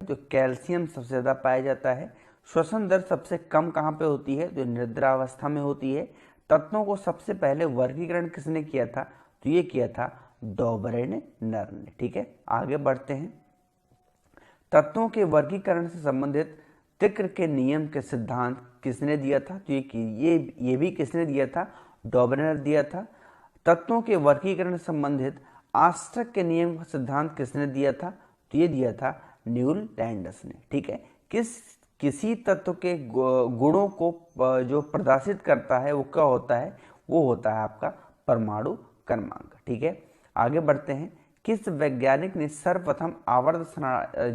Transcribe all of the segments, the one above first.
तो कैल्शियम सबसे ज़्यादा पाया जाता है। श्वसन दर सबसे कम कहाँ पे होती है? तो निद्रावस्था में होती है। तत्वों को सबसे पहले वर्गीकरण किसने किया था? तो ये किया था डॉबरेनर ने। ठीक है, आगे बढ़ते हैं। तत्वों के वर्गीकरण से संबंधित तिक्र के नियम के सिद्धांत किसने दिया था? तो ये भी किसने दिया था? डॉबरेनर दिया था। तत्वों के वर्गीकरण से संबंधित आस्टक के नियम का सिद्धांत किसने दिया था? तो ये दिया था न्यूलैंडस ने। ठीक है, किसी तत्व के गुणों को जो प्रदर्शित करता है वो क्या होता है? वो होता है आपका परमाणु क्रमांक। ठीक है, आगे बढ़ते हैं। किस वैज्ञानिक ने सर्वप्रथम आवर्त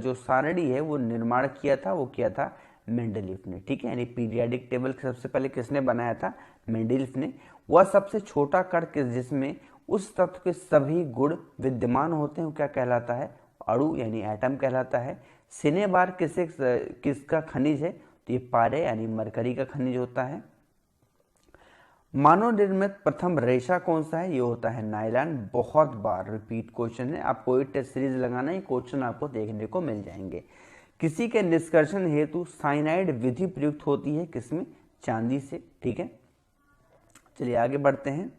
जो सारणी है वो निर्माण किया था? वो किया था मेंडलीफ ने। ठीक है, यानी पीरियाडिक टेबल सबसे पहले किसने बनाया था? मेंडलीफ ने। वह सबसे छोटा कण जिसमें उस तत्व के सभी गुण विद्यमान होते हैं वो क्या कहलाता है? अणु यानी एटम कहलाता है। सिनेबार किसका खनिज है? तो ये पारे यानी मरकरी का खनिज होता है। मानव निर्मित प्रथम रेशा कौन सा है? ये होता है नायलॉन। बहुत बार रिपीट क्वेश्चन है, आप कोई टेस्ट सीरीज लगाना, ये क्वेश्चन आपको देखने को मिल जाएंगे। किसी के निष्कर्षण हेतु साइनाइड विधि प्रयुक्त होती है किसमें? चांदी से। ठीक है, चलिए आगे बढ़ते हैं।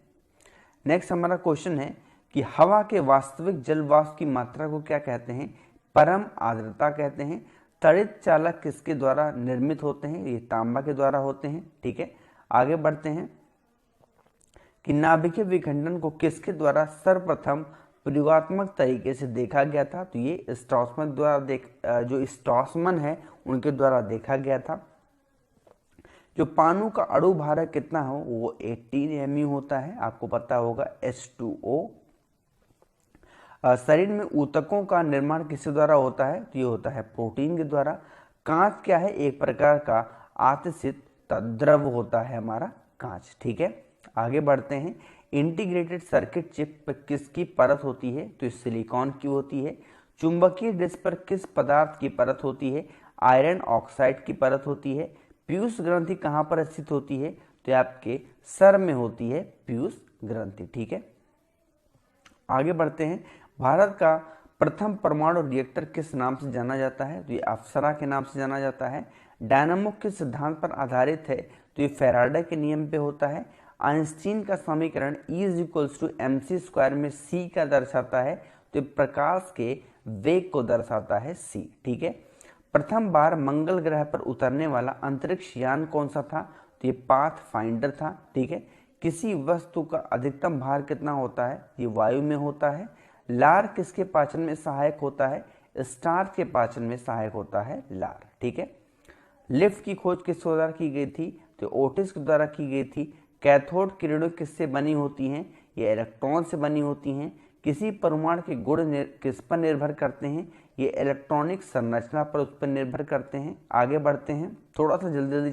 नेक्स्ट हमारा क्वेश्चन है कि हवा के वास्तविक जल वाष्प की मात्रा को क्या कहते हैं? परम आर्द्रता कहते हैं। तड़ित चालक किसके द्वारा निर्मित होते हैं? ये तांबा के द्वारा होते हैं। ठीक है, आगे बढ़ते हैं कि नाभिकीय विखंडन को किसके द्वारा सर्वप्रथम प्रयोगात्मक तरीके से देखा गया था? तो ये स्ट्रॉसमन द्वारा जो स्ट्रॉसमन है उनके द्वारा देखा गया था। जो पानी का अणु भार कितना हो? वो 18 mu होता है, आपको पता होगा H2O। शरीर में ऊतकों का निर्माण किसके द्वारा होता है? तो ये होता है प्रोटीन के द्वारा। कांच क्या है? एक प्रकार का आतिशित द्रव होता है हमारा कांच। ठीक है, आगे बढ़ते हैं। इंटीग्रेटेड सर्किट चिप पर किसकी परत होती है? तो सिलिकॉन की होती है। चुंबकीय डिस्क पर किस पदार्थ की परत होती है? आयरन ऑक्साइड की परत होती है। पीयूष ग्रंथि कहाँ पर स्थित होती है? तो आपके सर में होती है पीयूष ग्रंथि। ठीक है, आगे बढ़ते हैं। भारत का प्रथम परमाणु रिएक्टर किस नाम से जाना जाता है? तो ये अप्सरा के नाम से जाना जाता है। डायनामो किस सिद्धांत पर आधारित है? तो ये फैराडे के नियम पे होता है। आइंस्टीन का समीकरण E=mc² में c का दर्शाता है, तो प्रकाश के वेग को दर्शाता है c। ठीक है, प्रथम बार मंगल ग्रह पर उतरने वाला अंतरिक्ष यान कौन सा था? तो ये पाथफाइंडर था। ठीक है, किसी वस्तु का अधिकतम भार कितना होता है? ये वायु में होता है। लार किसके पाचन में सहायक होता है? स्टार्च के पाचन में सहायक होता है लार। ठीक है, लिफ्ट की खोज किस द्वारा की गई थी? तो ओटिस के द्वारा की गई थी। कैथोड किरणें किससे बनी होती हैं? ये इलेक्ट्रॉन से बनी होती हैं। किसी परमाणु के गुण किस पर निर्भर करते हैं? ये इलेक्ट्रॉनिक संरचना पर उस पर निर्भर करते हैं। आगे बढ़ते हैं, थोड़ा सा जल्दी